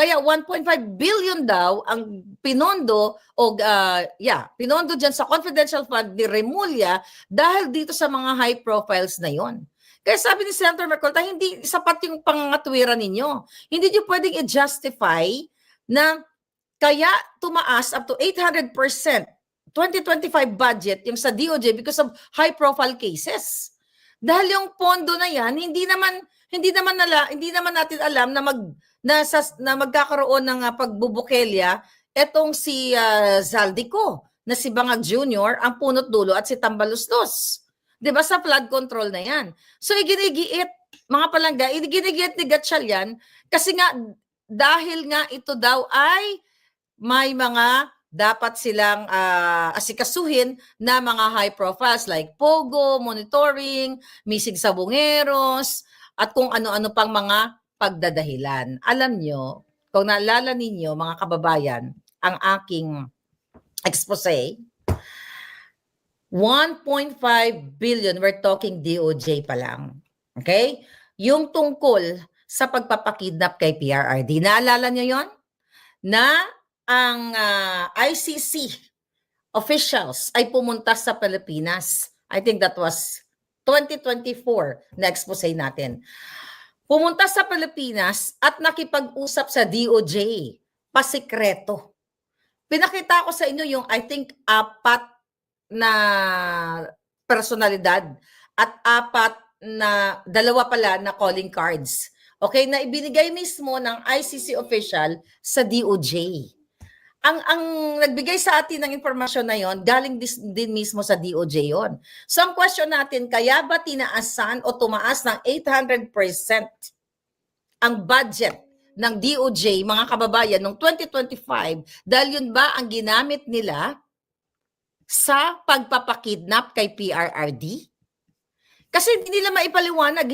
Kaya 1.5 billion daw ang pinondo o pinondo diyan sa confidential fund ni Remulla dahil dito sa mga high profiles na 'yon. Kaya sabi ni Senator Marcolita, hindi sapat yung pangangatwiran ninyo. Hindi niyo pwedeng i-justify na kaya tumaas up to 800% 2025 budget yung sa DOJ because of high profile cases. Dahil yung pondo na yan, hindi naman natin alam na magkakaroon ng pagbubukelya etong si Zaldico na si Bangag Jr. ang punot dulo at si Tambaluslos. 'Di ba sa flood control na yan? So iginigiit mga palangga, iginigiit ni Gatchalian kasi nga dahil nga ito daw ay may mga dapat silang asikasuhin na mga high profiles like Pogo, monitoring, missing sa bungeros, at kung ano-ano pang mga pagdadahilan. Alam nyo, kung naalala ninyo mga kababayan, ang aking expose, 1.5 billion, we're talking DOJ pa lang. Okay? Yung tungkol sa pagpapakidnap kay PRRD. Naalala nyo yon? Na ang ICC officials ay pumunta sa Pilipinas. I think that was 2024 na expose natin. Pumunta sa Pilipinas at nakipag-usap sa DOJ, pasikreto. Pinakita ko sa inyo yung I think 4 na personalidad at 4 na 2 pala na calling cards. Okay, na ibinigay mismo ng ICC official sa DOJ. Ang nagbigay sa atin ng impormasyon na yon, galing din mismo sa DOJ yon. So ang question natin, kaya ba tinaasan o tumaas ng 800% ang budget ng DOJ, mga kababayan, noong 2025, dahil yun ba ang ginamit nila sa pagpapakidnap kay PRRD? Kasi hindi nila maipaliwanag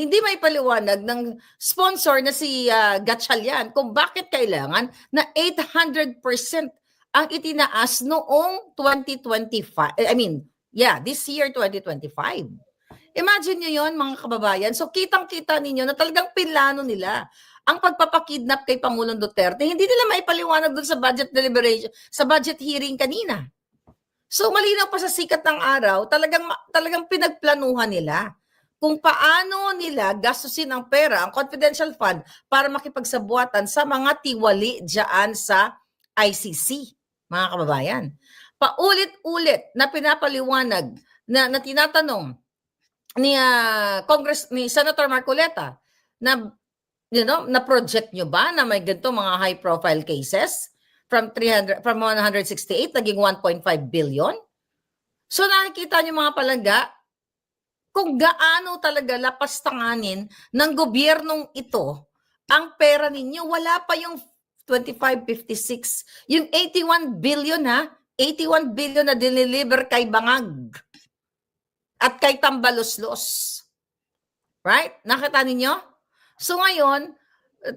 ng sponsor na si Gatchalian kung bakit kailangan na 800% ang itinaas noong 2025. This year 2025. Imagine nyo yon mga kababayan. So kitang-kita ninyo na talagang pinlano nila ang pagpapakidnap kay Pangulong Duterte. Hindi nila maipaliwanag doon sa budget deliberation, sa budget hearing kanina. So malinaw pa sa sikat ng araw, talagang pinagplanuhan nila kung paano nila gastusin ang pera, ang confidential fund, para makipagsabuatan sa mga tiwali dyan sa ICC, mga kababayan. Paulit-ulit na pinapaliwanag, na tinatanong ni Senator Marcolita na, na project nyo ba na may ganito mga high-profile cases from 168 naging 1.5 billion? So nakikita nyo mga palangga, kung gaano talaga lapastanganin ng gobyernong ito ang pera ninyo. Wala pa yung 2556, yung 81 billion 81 billion na dineliver kay Bangag at kay Tambaluslos. Right? Nakita ninyo? So ngayon,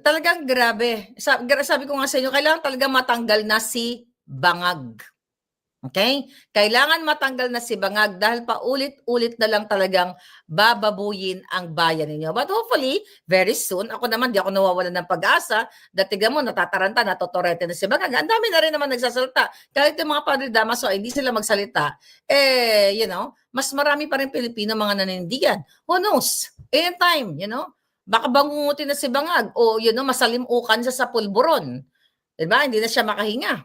talagang grabe. Sabi ko nga sa inyo, kailangan talaga matanggal na si Bangag. Okay? Kailangan matanggal na si Bangag dahil paulit-ulit na lang talagang bababuyin ang bayan ninyo. But hopefully, very soon, ako naman, di ako nawawalan ng pag-asa. Datigan mo, natataranta, natotorete na si Bangag. Ang dami na rin naman nagsasalita. Kahit yung mga Padre Damaso, hindi sila magsalita. Mas marami pa rin Pilipino mga nanindigan. Who knows? Anytime, baka bangungutin na si Bangag o, masalimukan siya sa pulburon. Diba? Hindi na siya makahinga.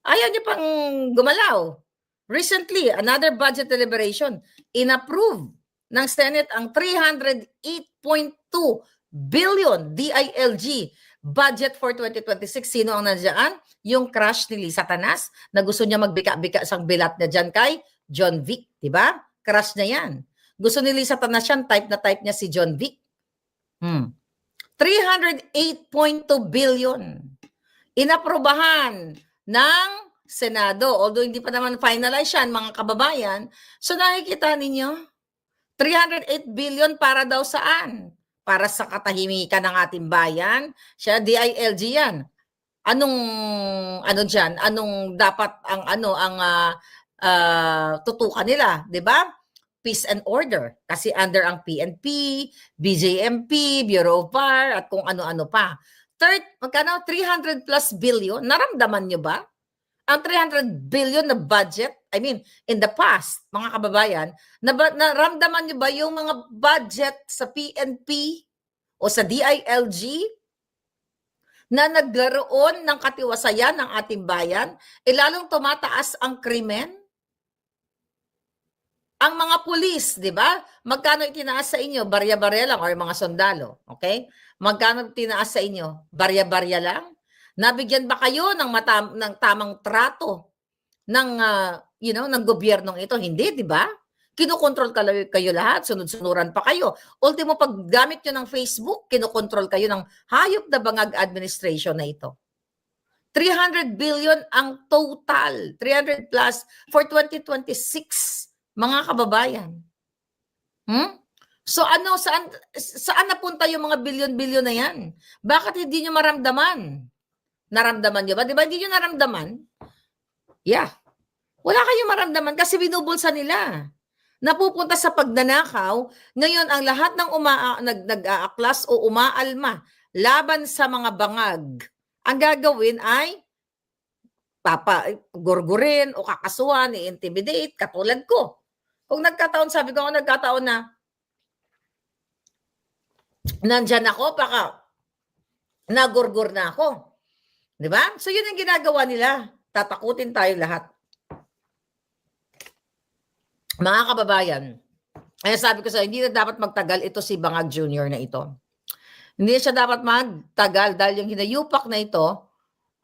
Ayaw niyo pang gumalaw. Recently, another budget deliberation, inapprove ng Senate ang 308.2 billion DILG budget for 2026. Sino ang nandiyan? Yung crush ni Lisa Tanas na gusto niya magbika-bika sang bilat na dyan kay John Vic. Diba? Crush niya yan. Gusto ni Lisa Tanas yan, type niya si John Vic. 308.2 billion. Inaprubahan ng Senado. Although hindi pa naman finalize yan, mga kababayan. So nakikita ninyo, 308 billion para daw saan? Para sa katahimikan ng ating bayan. Siya, DILG yan. Anong dapat ang tutukan nila, 'di ba? Peace and order. Kasi under ang PNP, BJMP, Bureau of Fire, at kung ano-ano pa. magkano? 300 plus billion. Naramdaman nyo ba? Ang 300 billion na budget, I mean, in the past, mga kababayan, naramdaman nyo ba yung mga budget sa PNP o sa DILG na nagkaroon ng katiwasayan ng ating bayan, lalong tumataas ang krimen? Ang mga pulis, di ba? Magkano itinaas sa inyo? Barya-barya lang or mga sundalo, okay? Magkano itinaas sa inyo? Barya-barya lang? Nabigyan ba kayo ng tamang trato ng ng gobyernong ito? Hindi, di ba? Kinokontrol kayo lahat, sunod-sunuran pa kayo. Ultimo, pag gamit nyo ng Facebook, kinokontrol kayo ng hayop na bangag administration na ito. 300 billion ang total, 300 plus for 2026, mga kababayan. So ano, saan napunta yung mga bilyon-bilyon na yan? Bakit hindi nyo maramdaman? Naramdaman nyo ba? Di ba hindi nyo naramdaman? Yeah. Wala kayong maramdaman kasi binubulsa nila. Napupunta sa pagnanakaw, ngayon ang lahat ng nag-aaklas o umaalma laban sa mga bangag, ang gagawin ay gurgurin o kakasuhan, i-intimidate, katulad ko. Kung nagkataon, sabi ko, nagkataon na nandyan ako, baka nagurgur na ako. Di ba? So yun ang ginagawa nila. Tatakutin tayo lahat. Mga kababayan, ay sabi ko sa hindi na dapat magtagal ito si Bangag Jr. na ito. Hindi siya dapat magtagal dahil yung hinayupak na ito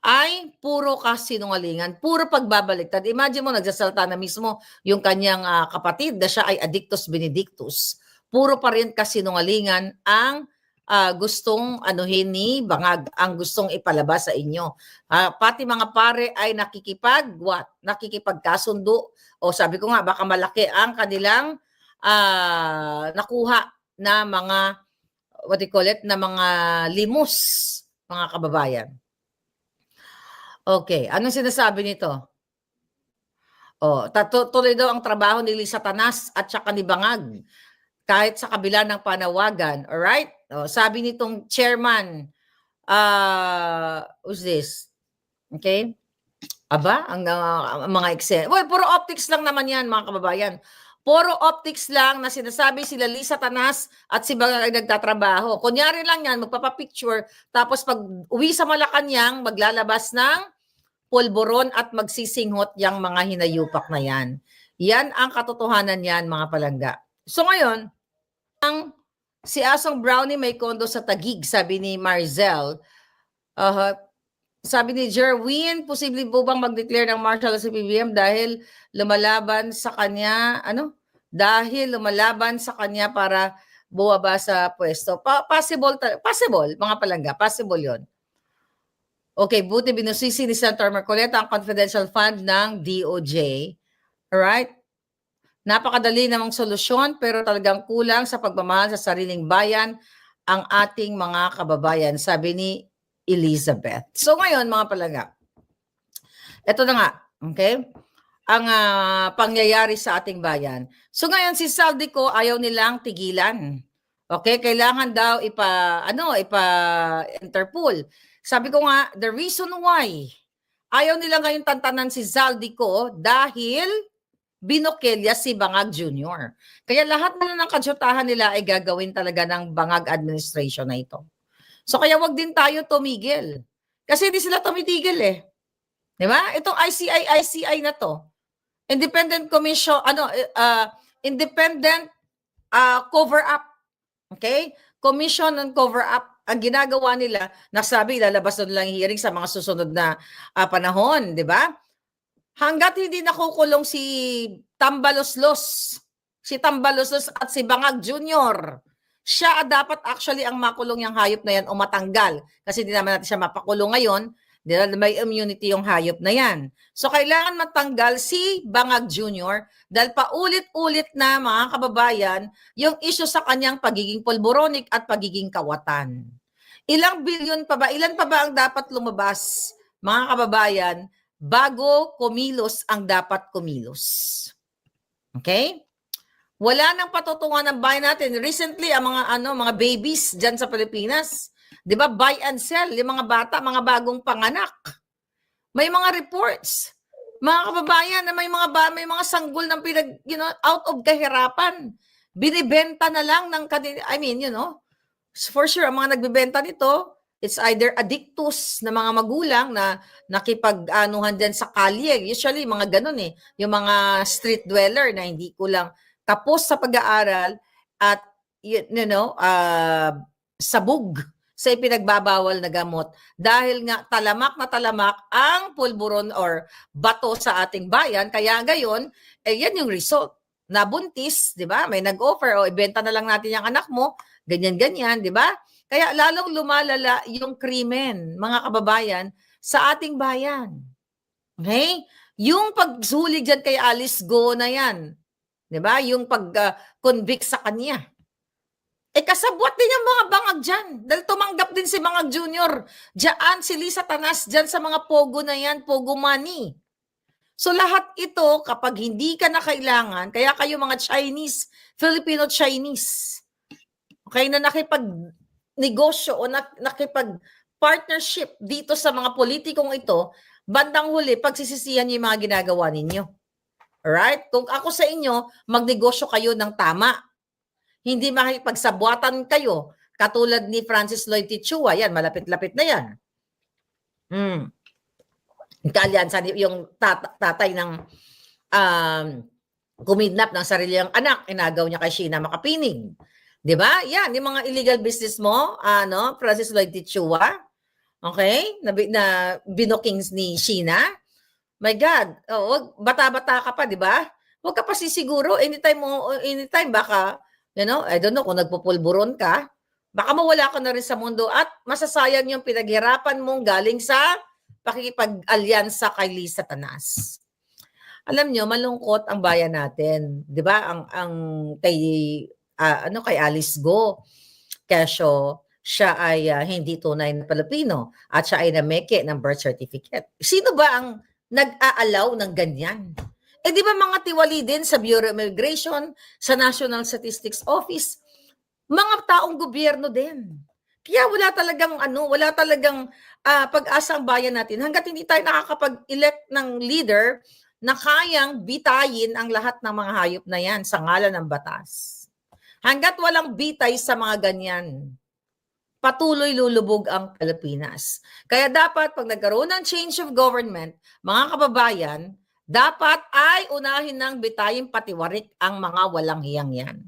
ay puro kasinungalingan, puro pagbabaliktad. Imagine mo, nagsasalta na mismo yung kanyang kapatid na siya ay addictus benedictus. Puro pa rin kasinungalingan ang gustong anuhin ni Bangag, ang gustong ipalabas sa inyo. Pati mga pare ay nakikipagkasundo. O sabi ko nga, baka malaki ang kanilang nakuha na mga, what do you call it, na mga limos, mga kababayan. Okay, anong sinasabi nito? Tuloy daw ang trabaho ni Lisa Tanas at saka ni Bangag kahit sa kabila ng panawagan. Alright? Sabi nitong chairman, who's this? Okay? Aba, ang mga exam. Well, puro optics lang naman yan, mga kababayan. Puro optics lang na sinasabi sila Lisa Tanas at si Bangag ay nagtatrabaho. Kunyari lang yan, magpapapicture, tapos pag uwi sa Malacanang, maglalabas ng pulburon at magsisinghot yung mga hinayupak na yan. Yan ang katotohanan yan, mga palangga. So ngayon, si Asong Brownie may kondo sa Taguig, sabi ni Marzel. Sabi ni Jerwin, posible po bang mag-declare ng martial law sa PBBM dahil lumalaban sa kanya, para buwaba sa pwesto. Possible, mga palangga, possible yon. Okay, buti binusisi ni Senator Marcoleta ang confidential fund ng DOJ. Alright? Napakadali namang solusyon pero talagang kulang sa pagmamahal sa sariling bayan ang ating mga kababayan, sabi ni Elizabeth. So ngayon, mga palangga, ito na nga, okay? Ang pangyayari sa ating bayan. So ngayon, si Saldico ayaw nilang tigilan. Okay? Kailangan daw ipa-Interpol. Sabi ko nga, the reason why ayaw nila ngayon tantanan si Zaldico dahil binokelya si Bangag Jr. Kaya lahat na ng kadyutahan nila ay gagawin talaga ng Bangag administration na ito. So kaya wag din tayo tumigil. Kasi hindi sila tumitigil eh. Di ba? Itong ICI na to. Independent Commission, independent cover-up. Okay? Commission on cover-up. Ang ginagawa nila, nasabi, lalabas na lang hearing sa mga susunod na panahon, di ba? Hanggat hindi nakukulong si Tambaloslos at si Bangag Jr., siya dapat actually ang makulong yung hayop na yan o matanggal. Kasi hindi naman natin siya mapakulong ngayon, may immunity yung hayop na yan. So kailangan matanggal si Bangag Jr. dahil paulit-ulit na, mga kababayan, yung issue sa kanyang pagiging pulboronic at pagiging kawatan. Ilan pa ba ang dapat lumabas, mga kababayan, bago kumilos ang dapat kumilos? Okay? Wala nang patutungan ng bayan natin. Recently, ang mga babies dyan sa Pilipinas, 'Di ba? Buy and sell, yung mga bata, mga bagong panganak. May mga reports, mga kababayan, na may mga sanggol ng out of kahirapan. Binibenta na lang ng for sure, ang mga nagbebenta nito, it's either addictus na mga magulang na nakipag-anuhan din sa kalye. Usually, mga ganun eh. Yung mga street dweller na hindi kulang tapos sa pag-aaral at, sabog sa ipinagbabawal na gamot. Dahil nga talamak na talamak ang pulburon or bato sa ating bayan. Kaya ngayon, yan yung result. Nabuntis, di ba? May nag-offer, ibenta na lang natin yung anak mo. Ganyan-ganyan, di ba? Kaya lalong lumalala yung krimen, mga kababayan, sa ating bayan. Okay? Yung pagsulig dyan kay Alice Go na yan, di ba? Yung pag-convict sa kanya. Kasabwat din yung mga bangag dyan. Dahil tumanggap din si Bangag Junior. Diyan, si Lisa Tanas, dyan sa mga pogo na yan, pogo money. So lahat ito, kapag hindi ka na kailangan, kaya kayo mga Chinese, Filipino-Chinese, okay, na nakipag-negosyo o nakipag-partnership dito sa mga politikong ito, bandang huli, pagsisisihan niyo yung mga ginagawa ninyo. Alright? Kung ako sa inyo, magnegosyo kayo ng tama. Hindi makipagsabuatan kayo. Katulad ni Francis Lloyd Tichua. Yan, malapit-lapit na yan. Kalyansa yung tatay ng kumidnap ng sarili niyang anak. Inagaw niya kay Sheena Makapining. Diba? Yan, yung mga illegal business mo, Francis Lloyd Tichua. Okay? Na binokings ni Sheena. My God. Bata-bata ka pa, diba? Huwag ka pa sisiguro. Anytime baka, I don't know kung nagpupulburon ka, baka mawala ka na rin sa mundo at masasayang yung pinaghirapan mong galing sa pakikipag-alyansa kay Lisa Tanas. Alam nyo, malungkot ang bayan natin. Di ba? Ang kay Alice Go. Kesyo, siya ay hindi tunay na Pilipino at siya ay nameke ng birth certificate. Sino ba ang nag-aalaw ng ganyan? Di ba mga tiwali din sa Bureau of Immigration, sa National Statistics Office, mga taong gobyerno din. Kaya wala talagang pag-asa ang bayan natin hangga't hindi tayo nakakapag-elect ng leader na kayang bitayin ang lahat ng mga hayop na yan sa ngalan ng batas. Hangga't walang bitay sa mga ganyan, patuloy lulubog ang Pilipinas. Kaya dapat pag nagkaroon ng change of government, mga kababayan, dapat ay unahin ng bitayin patiwarik ang mga walang hiyang yan.